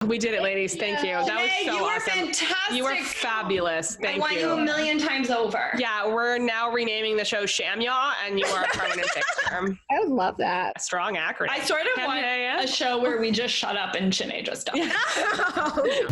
We did it, ladies. Thank you. That was so you were awesome. Fantastic. You were fabulous. Thank you. I want you a million times over. Yeah, we're now renaming the show HAMYAW, and you are a permanent fixture. I would love that. A strong acronym. I sort of want a show where we just shut up and Shenee just talks. Yeah.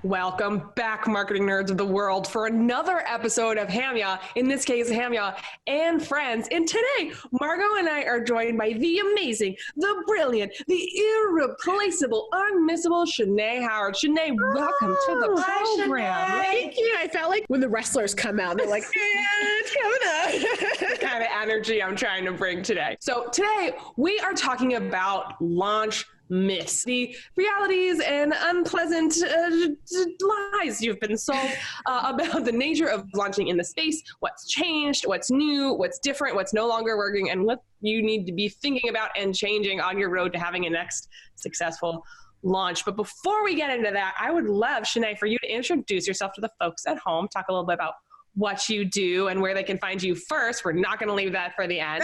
Welcome back, marketing nerds of the world, for another episode of HAMYAW, in this case, HAMYAW and Friends. And today, Margot and I are joined by the amazing, the brilliant, the irreplaceable, unmissable Shenee Howard. Shenee, welcome to the program. Thank you. I felt like when the wrestlers come out, they're like, it's coming up. The kind of energy I'm trying to bring today. So today, we are talking about launch myths, the realities and unpleasant lies you've been sold about the nature of launching in the space, what's changed, what's new, what's different, what's no longer working, and what you need to be thinking about and changing on your road to having a next successful launch. But before we get into that, I would love, Shenee, for you to introduce yourself to the folks at home, talk a little bit about what you do and where they can find you first. We're not going to leave that for the end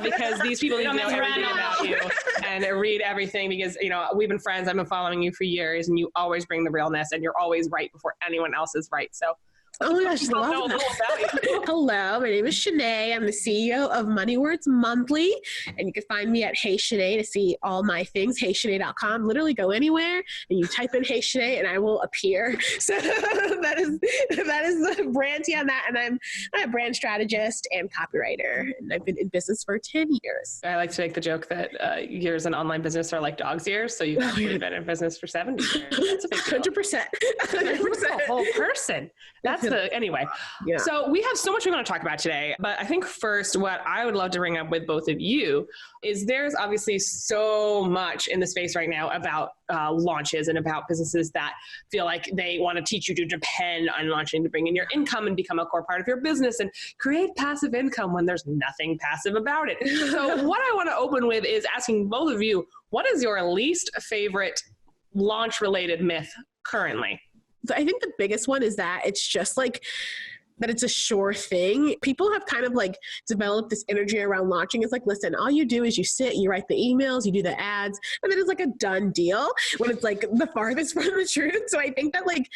because these people need to know everything about you and read everything because, you know, we've been friends. I've been following you for years and you always bring the realness and you're always right before anyone else is right. So oh my gosh, I love that. Hello, my name is Shenee. I'm the CEO of Money Words Monthly, and you can find me at Hey Shenee to see all my things. HeyShenee.com. Literally go anywhere and you type in Hey Shenee and I will appear. So that is the brand on that. And I'm a brand strategist and copywriter, and I've been in business for 10 years. I like to make the joke that years in online business are like dog's years. So you've actually been in business for 70 years. That's a big deal. 100%. 100%. A whole person. That's anyway. Yeah. So we have so much we want to talk about today, but I think first what I would love to bring up with both of you is there's obviously so much in the space right now about launches and about businesses that feel like they want to teach you to depend on launching to bring in your income and become a core part of your business and create passive income when there's nothing passive about it. So what I want to open with is asking both of you, what is your least favorite launch related myth currently? So I think the biggest one is that it's just like that it's a sure thing. People have kind of like developed this energy around launching. It's like, listen, all you do is you sit, you write the emails, you do the ads, and then it's like a done deal when it's like the farthest from the truth. So I think that like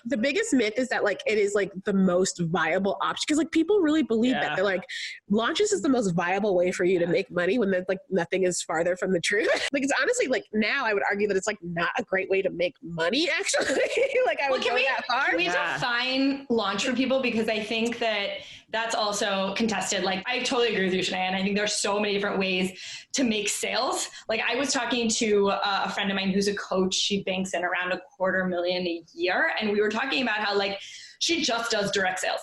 the biggest myth is that like it is like the most viable option because like people really believe that they're like launches is the most viable way for you to make money when there's like nothing is farther from the truth. Like it's honestly like now I would argue that it's like not a great way to make money actually. Like I would go that far. Can we define launch for people, because I think that that's also contested. Like I totally agree with you, Shenee, and I think there's so many different ways to make sales. Like I was talking to a friend of mine who's a coach. She banks in around $250,000 a year, and we were talking about how like she just does direct sales.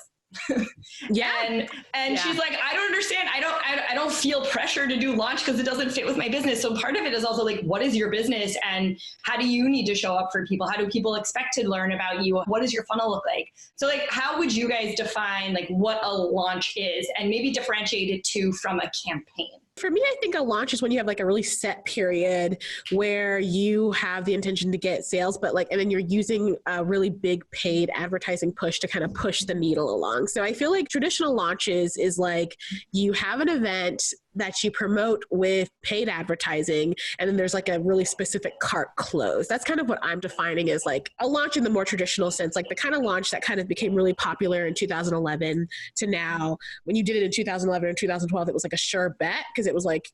And she's like, I don't understand. I don't feel pressure to do launch because it doesn't fit with my business. So part of it is also like, what is your business and how do you need to show up for people? How do people expect to learn about you? What does your funnel look like? So like, how would you guys define like what a launch is and maybe differentiate it too from a campaign? For me, I think a launch is when you have like a really set period where you have the intention to get sales, but like, and then you're using a really big paid advertising push to kind of push the needle along. So I feel like traditional launches is like you have an event that you promote with paid advertising, and then there's like a really specific cart close. That's kind of what I'm defining as like a launch in the more traditional sense, like the kind of launch that kind of became really popular in 2011 to now. When you did it in 2011 or 2012, it was like a sure bet because it was like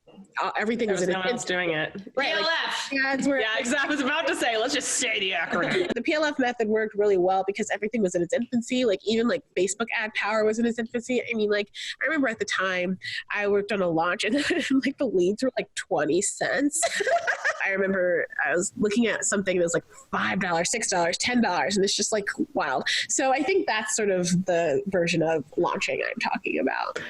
everything was in no one else doing it. Right, PLF. Like, yeah, exactly. I was about to say, let's just say the acronym. The PLF method worked really well because everything was in its infancy. Like even like Facebook ad power was in its infancy. I mean, like I remember at the time I worked on a launch and like the leads were like 20 cents. I remember I was looking at something that was like $5, $6, $10, and it's just like wild. So I think that's sort of the version of launching I'm talking about.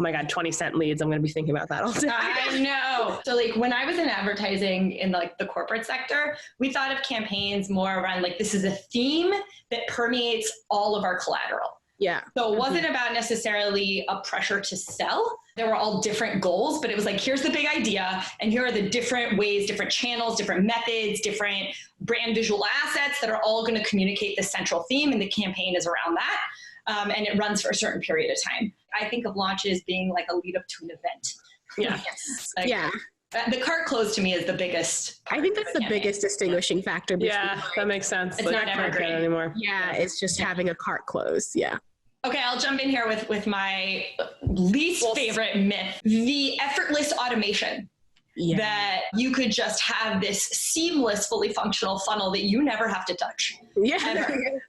Oh my God, 20-cent leads. I'm going to be thinking about that all day. I know. So like when I was in advertising in like the corporate sector, we thought of campaigns more around like this is a theme that permeates all of our collateral. Yeah. So it wasn't about necessarily a pressure to sell. There were all different goals, but it was like, here's the big idea, and here are the different ways, different channels, different methods, different brand visual assets that are all going to communicate the central theme, and the campaign is around that. And it runs for a certain period of time. I think of launches being like a lead up to an event. Yeah. Like, Yeah. The cart close to me is the biggest. I think that's the biggest distinguishing factor. Yeah, that makes sense. It's not evergreen anymore. Yeah, it's just having a cart close. Yeah. Okay, I'll jump in here with my least favorite myth, the effortless automation. Yeah. That you could just have this seamless, fully functional funnel that you never have to touch. Yeah.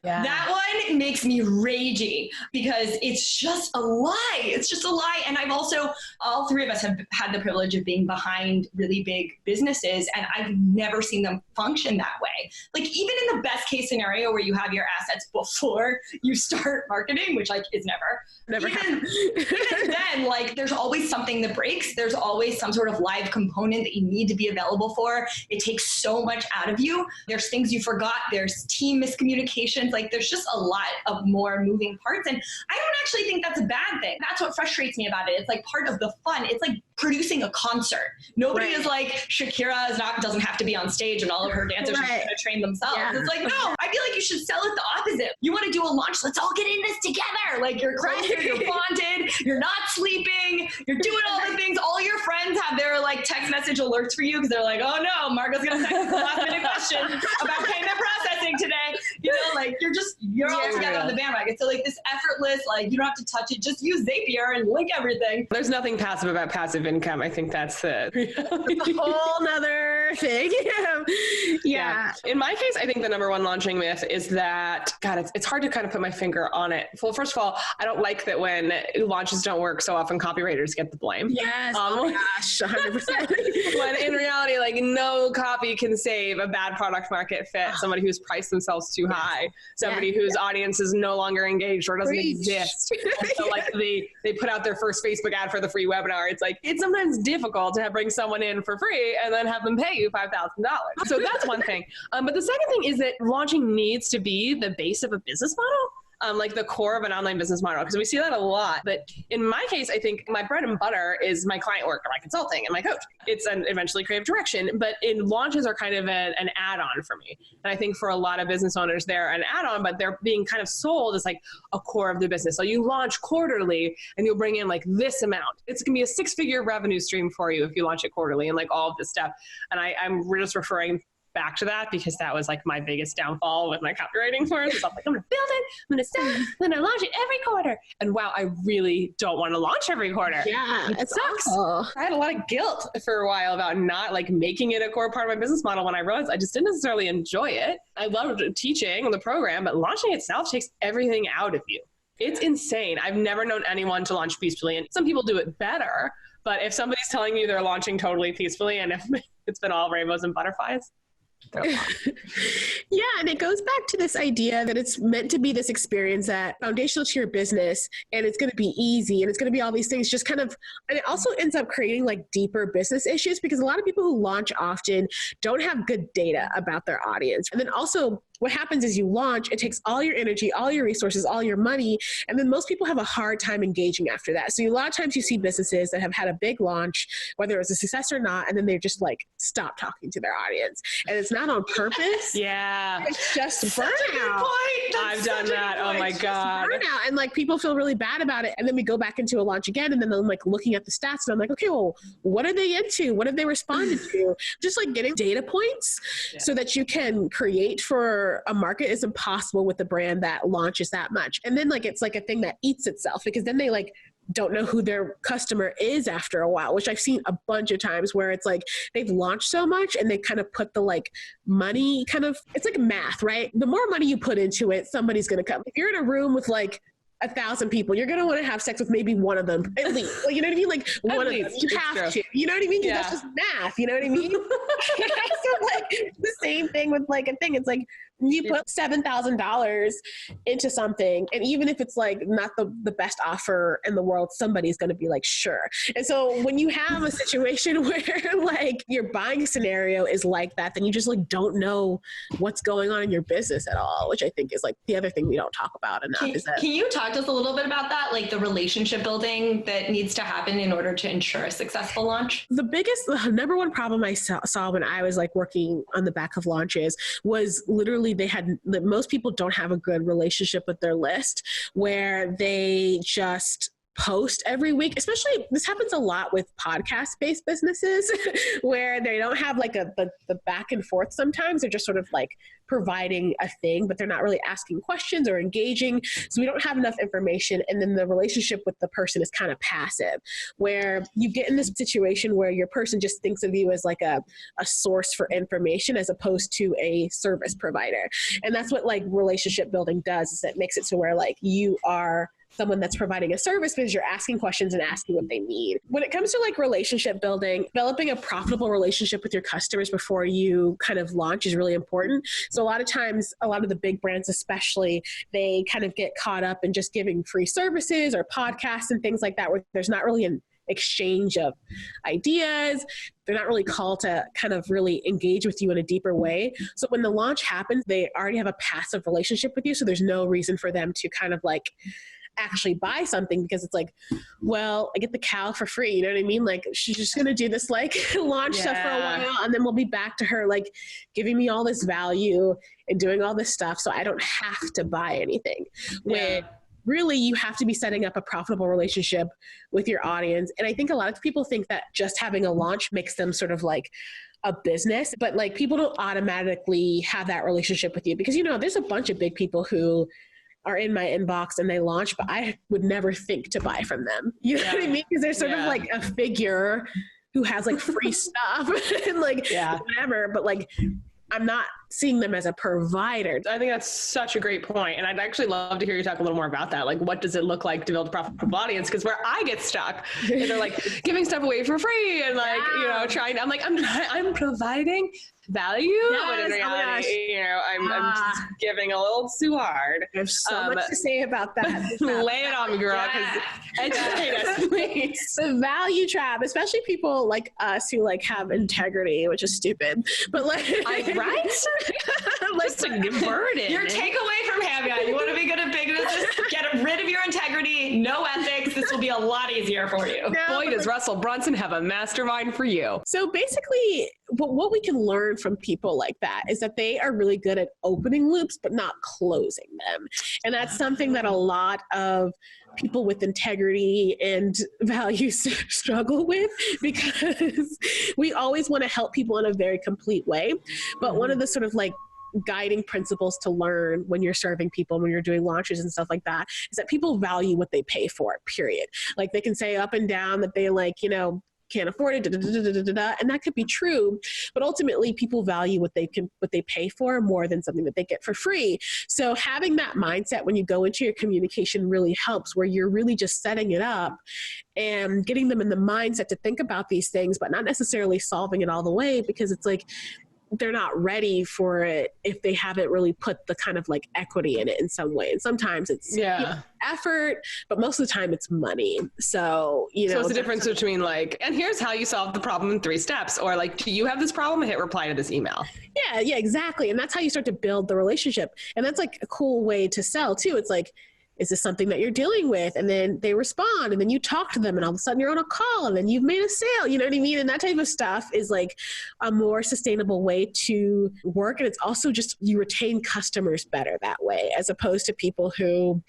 Yeah. That one makes me ragey because it's just a lie. It's just a lie. And I've also, all three of us have had the privilege of being behind really big businesses, and I've never seen them function that way. Like, even in the best case scenario where you have your assets before you start marketing, which like is never even then, like, there's always something that breaks. There's always some sort of live component that you need to be available for. It takes so much out of you. There's things you forgot. There's team miscommunications. Like, there's just a lot of more moving parts. And I don't actually think that's a bad thing. That's what frustrates me about it. It's like part of the fun. It's like producing a concert. Nobody is like, Shakira doesn't have to be on stage and all of her dancers are going to train themselves. Yeah. It's like, no, I feel like you should sell it the opposite. You want to do a launch, let's all get in this together. Like, you're closer, you're bonded, you're not sleeping, you're doing all the things. All your friends have their like text message alerts for you because they're like, oh no, Margot's going to text us a last minute question about payment processing today. You know, like, you're all together on the bandwagon. So like, this effortless, like, you don't have to touch it. Just use Zapier and link everything. There's nothing passive about passive income. I think that's the whole nother thing. Yeah. In my case, I think the number one launching myth is that, God, it's hard to kind of put my finger on it. Well, first of all, I don't like that when launches don't work, so often copywriters get the blame. Yes. Oh my gosh, 100%. When in reality, like, no copy can save a bad product market fit, somebody who's priced themselves too high, somebody whose audience is no longer engaged or doesn't exist. And so like they put out their first Facebook ad for the free webinar. It's like, it's sometimes difficult to bring someone in for free and then have them pay you $5,000. So that's one thing. But the second thing is that launching needs to be the base of a business model. Like the core of an online business model, because we see that a lot. But in my case, I think my bread and butter is my client work, my consulting, and my coaching. It's an eventually creative direction, but launches are kind of an add-on for me. And I think for a lot of business owners, they're an add-on, but they're being kind of sold as like a core of the business. So you launch quarterly and you'll bring in like this amount. It's going to be a 6-figure revenue stream for you if you launch it quarterly and like all of this stuff. And I'm just referring back to that because that was like my biggest downfall with my copywriting course. I'm like, I'm going to build it, I'm going to sell it, then I launch it every quarter. And wow, I really don't want to launch every quarter. Yeah, it sucks. Awful. I had a lot of guilt for a while about not like making it a core part of my business model when I realized I just didn't necessarily enjoy it. I loved teaching the program, but launching itself takes everything out of you. It's insane. I've never known anyone to launch peacefully, and some people do it better. But if somebody's telling you they're launching totally peacefully and if it's been all rainbows and butterflies, yeah, and it goes back to this idea that it's meant to be this experience that foundational to your business, and it's going to be easy, and it's going to be all these things, just kind of, and it also ends up creating like deeper business issues because a lot of people who launch often don't have good data about their audience. And then also what happens is you launch, it takes all your energy, all your resources, all your money, and then most people have a hard time engaging after that. So a lot of times you see businesses that have had a big launch, whether it was a success or not, and then they just like stop talking to their audience. And it's not on purpose. Yeah. It's just burnout. I've done that. Oh my God. Burnout. And like people feel really bad about it. And then we go back into a launch again, and then I'm like looking at the stats and I'm like, okay, well, what are they into? What have they responded to? Just like getting data points so that you can create for a market is impossible with a brand that launches that much. And then like it's like a thing that eats itself because then they like don't know who their customer is after a while, which I've seen a bunch of times where it's like they've launched so much and they kind of put the like money kind of, it's like math, right? The more money you put into it, somebody's going to come. If you're in a room with like 1,000 people, you're going to want to have sex with maybe one of them at least. Like, you know what I mean? Like one of them. You have to. You know what I mean? Because that's just math. You know what I mean? So like the same thing with like a thing. It's like You put $7,000 into something, and even if it's like not the best offer in the world, somebody's going to be like, sure. And so when you have a situation where like your buying scenario is like that, then you just like don't know what's going on in your business at all, which I think is like the other thing we don't talk about enough. Can you talk to us a little bit about that? Like the relationship building that needs to happen in order to ensure a successful launch? The number one problem I saw when I was like working on the back of launches was literally most people don't have a good relationship with their list, where they just post every week. Especially this happens a lot with podcast-based businesses where they don't have like the back and forth. Sometimes they're just sort of like providing a thing, but they're not really asking questions or engaging. So we don't have enough information. And then the relationship with the person is kind of passive, where you get in this situation where your person just thinks of you as like a source for information as opposed to a service provider. And that's what like relationship building does, is it makes it to where like you are someone that's providing a service because you're asking questions and asking what they need. When it comes to like relationship building, developing a profitable relationship with your customers before you kind of launch is really important. So a lot of times, a lot of the big brands especially, they kind of get caught up in just giving free services or podcasts and things like that, where there's not really an exchange of ideas. They're not really called to kind of really engage with you in a deeper way. So when the launch happens, they already have a passive relationship with you. So there's no reason for them to kind of like actually buy something, because it's like, well, I get the cow for free. You know what I mean? Like she's just going to do this like launch stuff for a while, and then we'll be back to her like giving me all this value and doing all this stuff. So I don't have to buy anything. When really you have to be setting up a profitable relationship with your audience. And I think a lot of people think that just having a launch makes them sort of like a business, but like people don't automatically have that relationship with you, because, you know, there's a bunch of big people who are in my inbox and they launch, but I would never think to buy from them. You know what I mean? Because they're sort of like a figure who has like free stuff and like whatever, but like I'm not seeing them as a provider. I think that's such a great point. And I'd actually love to hear you talk a little more about that. Like, what does it look like to build a profitable audience? Because where I get stuck is they're like giving stuff away for free and like, you know, I'm providing value. But in reality, you know, I'm just giving a little too hard. There's so much to say about that. Lay it on me, girl, because educate us, please. The value trap, especially people like us who like have integrity, which is stupid, but like, right? Just a burden. Your takeaway from HAMYAW: you want to be good at business, get rid of your integrity, no ethics. This will be a lot easier for you. Boy, does Russell Brunson have a mastermind for you. So basically, what we can learn from people like that is that they are really good at opening loops, but not closing them. And that's something that a lot of people with integrity and values struggle with, because we always want to help people in a very complete way. But one of the sort of like guiding principles to learn when you're serving people, when you're doing launches and stuff like that, is that people value what they pay for, period. Like they can say up and down that they like, you know, can't afford it, and that could be true, but ultimately people value what they pay for more than something that they get for free. So having that mindset when you go into your communication really helps, where you're really just setting it up and getting them in the mindset to think about these things, but not necessarily solving it all the way, because it's like they're not ready for it if they haven't really put the kind of like equity in it in some way. And sometimes it's you know, effort, but most of the time it's money. So, you know. So it's the difference between like, and here's how you solve the problem in 3 steps, or like, do you have this problem? Hit reply to this email. Yeah, exactly. And that's how you start to build the relationship. And that's like a cool way to sell too. It's like, is this something that you're dealing with? And then they respond, and then you talk to them, and all of a sudden you're on a call, and then you've made a sale. You know what I mean? And that type of stuff is like a more sustainable way to work. And it's also just, you retain customers better that way, as opposed to people who,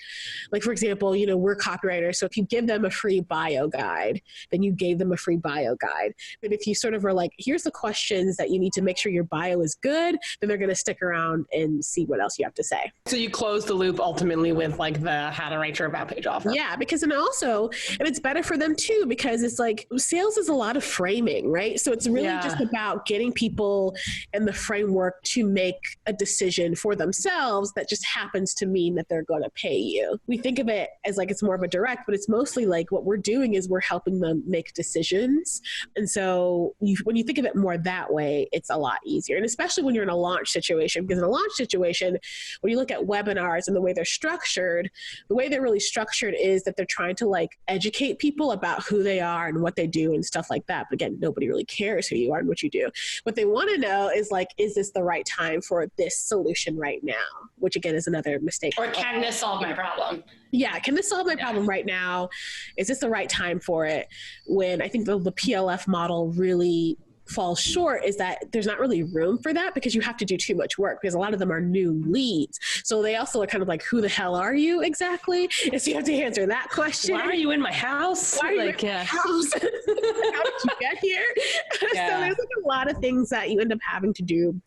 like, for example, you know, we're copywriters. So if you give them a free bio guide, then you gave them a free bio guide. But if you sort of are like, here's the questions that you need to make sure your bio is good, then they're going to stick around and see what else you have to say. So you close the loop ultimately with like the how to write your about page offer. Yeah, because and it's better for them too, because it's like sales is a lot of framing, right? So it's really just about getting people in the framework to make a decision for themselves that just happens to mean that they're going to pay you. We think of it as like it's more of a direct, but it's mostly like what we're doing is we're helping them make decisions. And so when you think of it more that way, it's a lot easier. And especially when you're in a launch situation, because in a launch situation, when you look at webinars and the way they're structured, the way they're really structured is that they're trying to like educate people about who they are and what they do and stuff like that. But again, nobody really cares who you are and what you do. What they want to know is like, is this the right time for this solution right now? Which again is another mistake. Or can this solve my problem? Yeah, can this solve my problem right now? Is this the right time for it? When I think the PLF model really falls short is that there's not really room for that because you have to do too much work because a lot of them are new leads. So they also are kind of like, who the hell are you exactly? And so you have to answer that question. Why are you in my house? Why are you in my house? How did you get here? So there's like a lot of things that you end up having to do,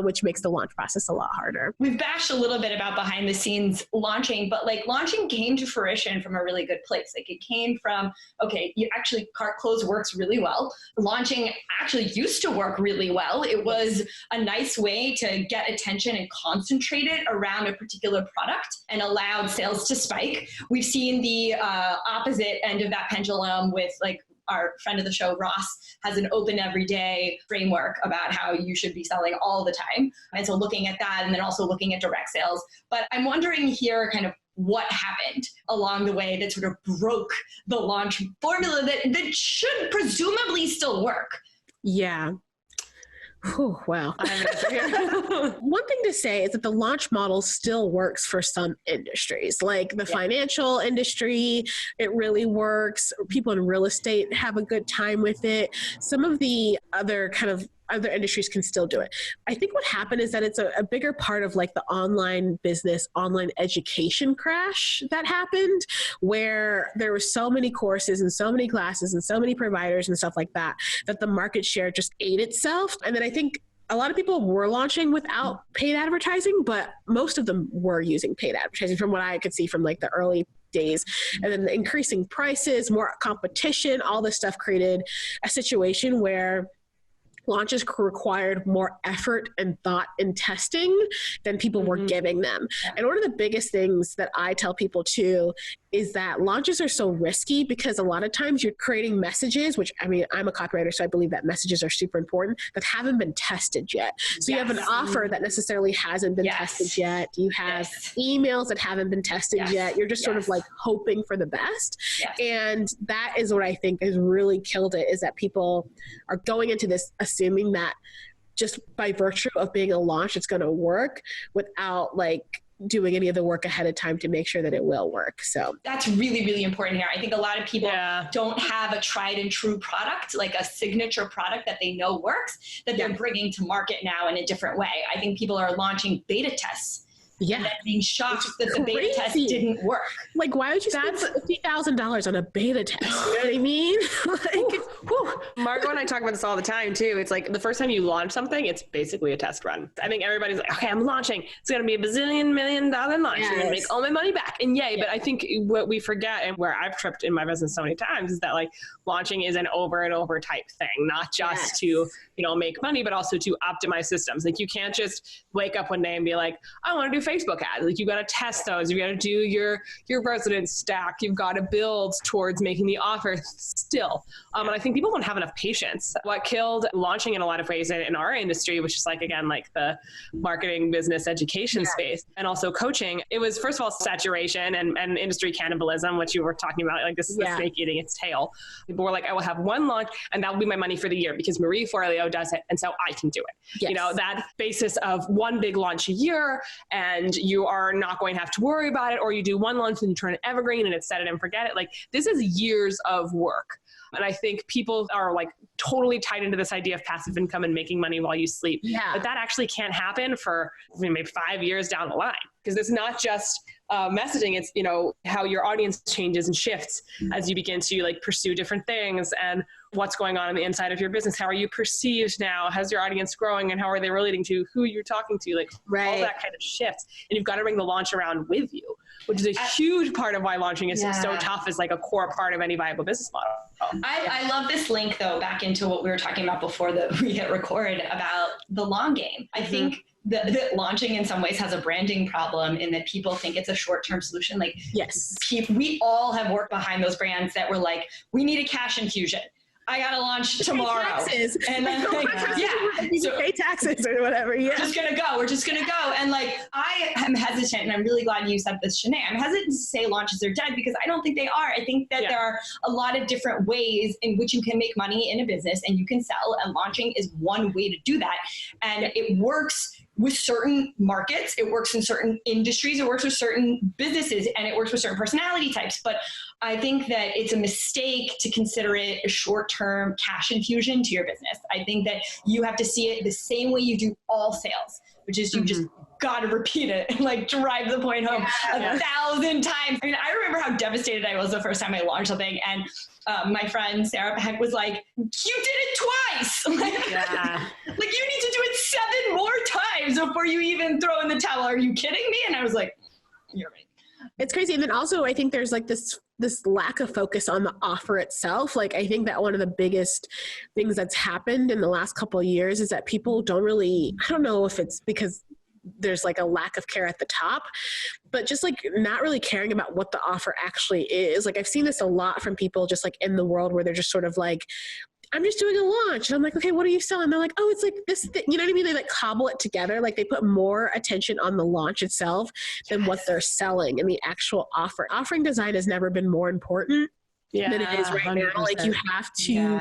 which makes the launch process a lot harder. We've bashed a little bit about behind the scenes launching, but like launching came to fruition from a really good place. Like it came from, okay, you actually cart close works really well. Launching actually used to work really well. It was a nice way to get attention and concentrate it around a particular product and allowed sales to spike. We've seen the opposite end of that pendulum with like our friend of the show, Ross, has an open everyday framework about how you should be selling all the time. And so looking at that and then also looking at direct sales. But I'm wondering here kind of what happened along the way that sort of broke the launch formula that should presumably still work. Yeah. Whew, wow. One thing to say is that the launch model still works for some industries, like the financial industry. It really works. People in real estate have a good time with it. Some of the other industries can still do it. I think what happened is that it's a bigger part of like the online business, online education crash that happened, where there were so many courses and so many classes and so many providers and stuff like that, that the market share just ate itself. And then I think a lot of people were launching without paid advertising, but most of them were using paid advertising from what I could see from like the early days. And then the increasing prices, more competition, all this stuff created a situation where launches required more effort and thought and testing than people were giving them. And one of the biggest things that I tell people too is that launches are so risky because a lot of times you're creating messages, which I mean, I'm a copywriter, so I believe that messages are super important, that haven't been tested yet. So you have an offer that necessarily hasn't been tested yet. You have emails that haven't been tested yet. You're just sort of like hoping for the best. And that is what I think has really killed it, is that people are going into this assuming that just by virtue of being a launch, it's going to work without like doing any of the work ahead of time to make sure that it will work. So that's really, really important here. I think a lot of people don't have a tried and true product, like a signature product that they know works, that they're bringing to market now in a different way. I think people are launching beta tests. And then being shocked that the beta test didn't work. Like, why would you spend $50,000 on a beta test? You know what I mean? Margot and I talk about this all the time too. It's like the first time you launch something, it's basically a test run. I think everybody's like, okay, I'm launching. It's going to be a $1 million launch. I'm going to make all my money back. And yay. But I think what we forget, and where I've tripped in my business so many times, is that like launching is an over and over type thing, not just to, make money, but also to optimize systems. Like you can't just wake up one day and be like, I want to do Facebook ads. Like you got to test those. You got to do your resident stack. You've got to build towards making the offer still. And I think people don't have enough patience. What killed launching in a lot of ways in our industry, which is like, again, like the marketing, business, education space, and also coaching, it was first of all saturation and industry cannibalism, which you were talking about. Like this is the snake eating its tail. People were like, I will have one launch and that will be my money for the year because Marie Forleo does it. And so I can do it. That basis of one big launch a year and you are not going to have to worry about it, or you do one launch and you turn it evergreen and it's set it and forget it. Like this is years of work. And I think people are like totally tied into this idea of passive income and making money while you sleep. But that actually can't happen for maybe 5 years down the line, because it's not just messaging. It's, how your audience changes and shifts as you begin to like pursue different things and what's going on the inside of your business. How are you perceived now? How's your audience growing, and how are they relating to who you're talking to? Like all that kind of shifts. And you've got to bring the launch around with you, which is a huge part of why launching is so tough, is like a core part of any viable business model. I love this link though, back into what we were talking about before we hit record about the long game. I think that launching in some ways has a branding problem in that people think it's a short-term solution. Like, yes, we all have worked behind those brands that were like, we need a cash infusion. I got to launch tomorrow. Taxes. And then, pay taxes or whatever. Yeah. We're just going to go. And like, I am hesitant, and I'm really glad you said this, Shenee. I'm hesitant to say launches are dead, because I don't think they are. I think that there are a lot of different ways in which you can make money in a business and you can sell, and launching is one way to do that. And it works with certain markets, it works in certain industries, it works with certain businesses, and it works with certain personality types. But I think that it's a mistake to consider it a short-term cash infusion to your business. I think that you have to see it the same way you do all sales, which is you just got to repeat it and like drive the point home 1,000 times. I mean, I remember how devastated I was the first time I launched something, and my friend Sarah Peck was like, "You did it twice." Like, like, you need to do it 7 more times before you even throw in the towel. Are you kidding me? And I was like, "You're right." It's crazy. And then also I think there's like this lack of focus on the offer itself. Like, I think that one of the biggest things that's happened in the last couple of years is that people don't really, I don't know if it's because there's like a lack of care at the top, but just like not really caring about what the offer actually is. Like, I've seen this a lot from people just like in the world where they're just sort of like, I'm just doing a launch. And I'm like, okay, what are you selling? And they're like, oh, it's like this thing. You know what I mean? They like cobble it together. Like, they put more attention on the launch itself than what they're selling and the actual offer. Offering design has never been more important than it is right 100%. Now. Like, you have to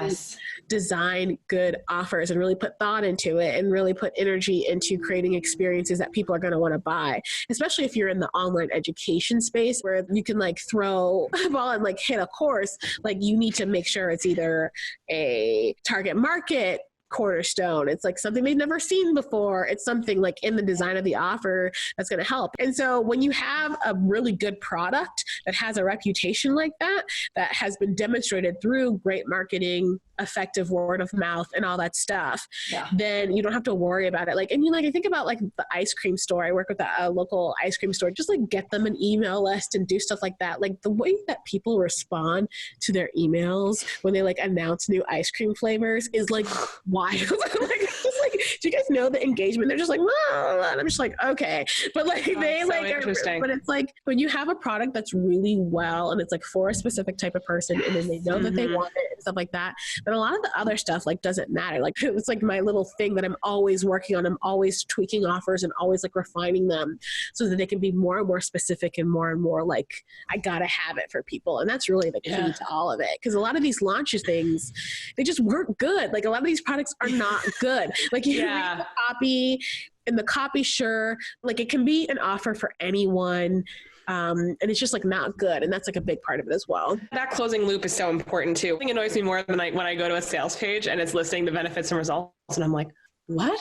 design good offers and really put thought into it and really put energy into creating experiences that people are going to want to buy, especially if you're in the online education space where you can like throw a ball and like hit a course. Like, you need to make sure it's either a target market cornerstone. It's like something they've never seen before. It's something like in the design of the offer that's going to help. And so when you have a really good product that has a reputation like that, that has been demonstrated through great marketing, effective word of mouth and all that stuff, then you don't have to worry about it. Like, I mean, like, I think about like the ice cream store. I work with a local ice cream store. Just like get them an email list and do stuff like that. Like, the way that people respond to their emails when they like announce new ice cream flavors is like wild. Like, just like, do you guys know the engagement? They're just like, whoa, and I'm just like, okay. But like, they so like, but it's like when you have a product that's really well and it's like for a specific type of person, and then they know that they want it and stuff like that. But a lot of the other stuff like doesn't matter. Like, it's like my little thing that I'm always working on. I'm always tweaking offers and always like refining them so that they can be more and more specific and more like, I gotta have it for people. And that's really the key to all of it. Because a lot of these launches things, they just weren't good. Like, a lot of these products are not good. Like, you read the copy, and the copy, sure, like it can be an offer for anyone. And it's just like not good. And that's like a big part of it as well. That closing loop is so important too. I think it annoys me more than when I go to a sales page and it's listing the benefits and results. And I'm like, what?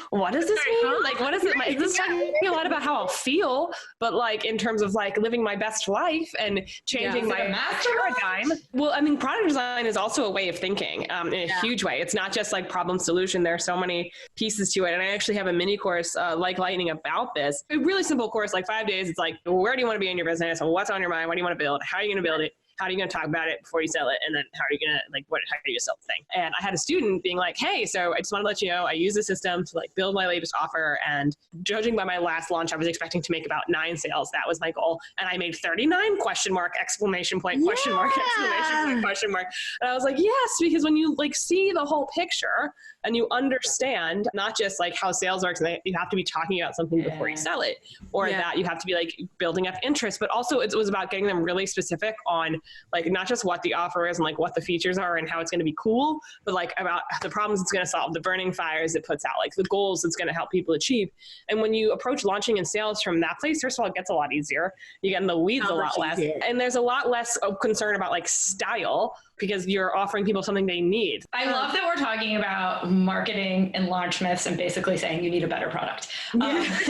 What does this mean? Like, what is it? Like, this is talking a lot about how I'll feel, but like in terms of like living my best life and changing my paradigm. Well, I mean, product design is also a way of thinking in a huge way. It's not just like problem solution. There are so many pieces to it. And I actually have a mini course like lightning about this. A really simple course, like 5 days. It's like, where do you want to be in your business? And what's on your mind? What do you want to build? How are you going to build it? How are you going to talk about it before you sell it? And then how are you going to how do you sell the thing? And I had a student being like, hey, so I just want to let you know, I use the system to like build my latest offer. And judging by my last launch, I was expecting to make about 9 sales. That was my goal. And I made 39 question mark, exclamation point, question mark, exclamation point, question mark. And I was like, yes, because when you like see the whole picture and you understand not just like how sales works, and you have to be talking about something before you sell it, or that you have to be like building up interest, but also it was about getting them really specific on like not just what the offer is and like what the features are and how it's going to be cool, but like about the problems it's going to solve, the burning fires it puts out, like the goals it's going to help people achieve. And when you approach launching and sales from that place, first of all, it gets a lot easier. You get in the weeds a lot less. And there's a lot less concern about like style because you're offering people something they need. I love that we're talking about marketing and launch myths and basically saying you need a better product. Yes,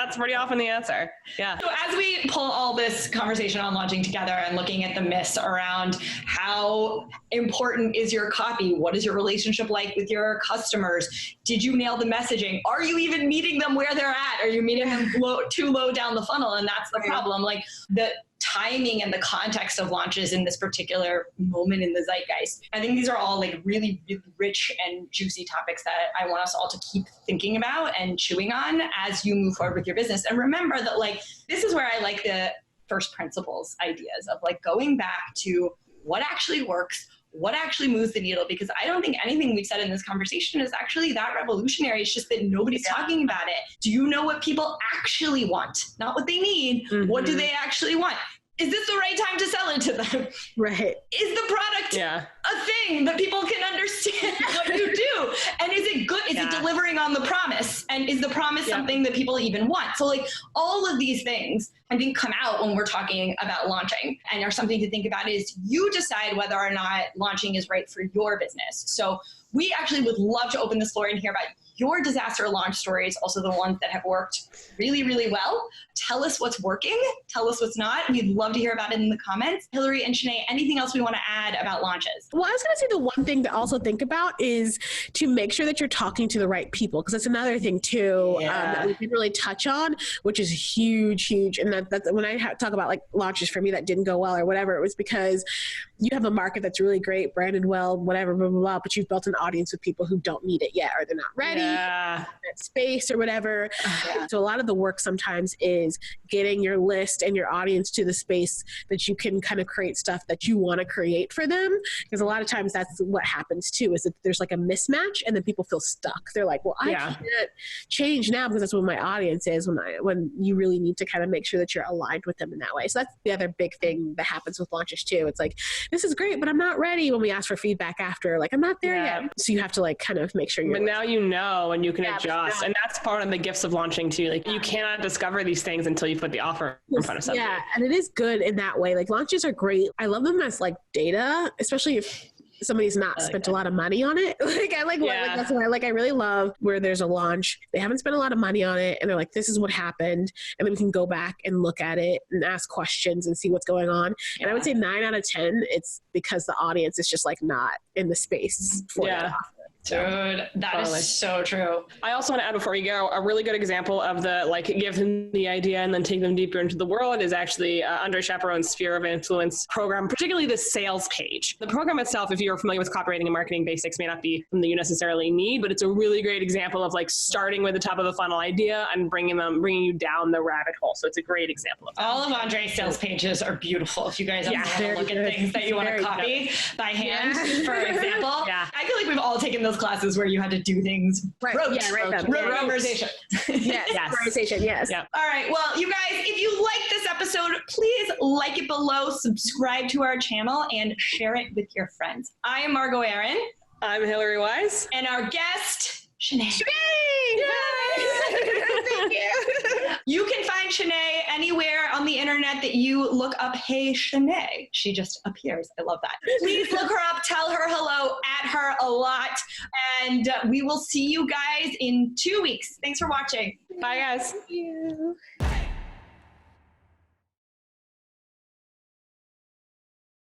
that's pretty often the answer. Yeah. So as we pull all this conversation on launching together and looking at the myths around how important is your copy? What is your relationship like with your customers? Did you nail the messaging? Are you even meeting them where they're at? Are you meeting them too low down the funnel? And that's the problem. Like the timing and the context of launches in this particular moment in the zeitgeist. I think these are all like really, really rich and juicy topics that I want us all to keep thinking about and chewing on as you move forward with your business. And remember that like, this is where I like the first principles ideas of like going back to what actually works, what actually moves the needle, because I don't think anything we've said in this conversation is actually that revolutionary. It's just that nobody's talking about it. Do you know what people actually want? Not what they need. What do they actually want? Is this the right time to sell it to them? Right. Is the product a thing that people can understand what you do? And is it good? Is it delivering on the promise? And is the promise something that people even want? So like all of these things I think come out when we're talking about launching, and are something to think about is you decide whether or not launching is right for your business. So we actually would love to open this floor and hear about your disaster launch stories, also the ones that have worked really, really well. Tell us what's working. Tell us what's not. We'd love to hear about it in the comments. Hillary and Shenee, anything else we want to add about launches? Well, I was going to say the one thing to also think about is to make sure that you're talking to the right people, because that's another thing too that we didn't really touch on, which is huge. And that's when I talk about like launches for me that didn't go well or whatever, it was because you have a market that's really great, branded well, whatever, blah, blah, blah, but you've built an audience with people who don't need it yet, or they're not ready, that space or whatever. So a lot of the work sometimes is getting your list and your audience to the space that you can kind of create stuff that you want to create for them. Because a lot of times that's what happens too, is that there's like a mismatch and then people feel stuck. They're like, well, I can't change now because that's what my audience is, when you really need to kind of make sure that you're aligned with them in that way. So that's the other big thing that happens with launches too. It's like, this is great, but I'm not ready when we ask for feedback after, like, I'm not there yet. So you have to like kind of make sure you're. But now you know, and you can adjust. And that's part of the gifts of launching too. Like you cannot discover these things until you put the offer in front of somebody. Yeah. And it is good in that way. Like launches are great. I love them as like data, especially if somebody's not spent a lot of money on it. Like I like that's why I really love where there's a launch, they haven't spent a lot of money on it, and they're like, this is what happened, and then we can go back and look at it and ask questions and see what's going on. And I would say 9 out of 10 it's because the audience is just like not in the space for that offer. Dude, that is so true. I also want to add before we go, a really good example of the like give them the idea and then take them deeper into the world is actually Andre Chaperon's Sphere of Influence program, particularly the sales page. The program itself, if you're familiar with copywriting and marketing basics, may not be something you necessarily need, but it's a really great example of like starting with the top of the funnel idea and bringing you down the rabbit hole. So it's a great example of that. All of Andre's sales pages are beautiful. If you guys want to look at things that you want to copy by hand, for example, I feel like we've all taken those classes where you had to do things roterization. Yes. All right. Well, you guys, if you like this episode, please like it below, subscribe to our channel, and share it with your friends. I am Margot Aaron. I'm Hillary Wise. And our guest, Shenee. Thank you. You can find Shenee anywhere on the internet that you look up, Hey Shenee. She just appears. I love that. Please look her up, tell her hello, at her a lot, and we will see you guys in 2 weeks. Thanks for watching. Bye, guys. Thank you.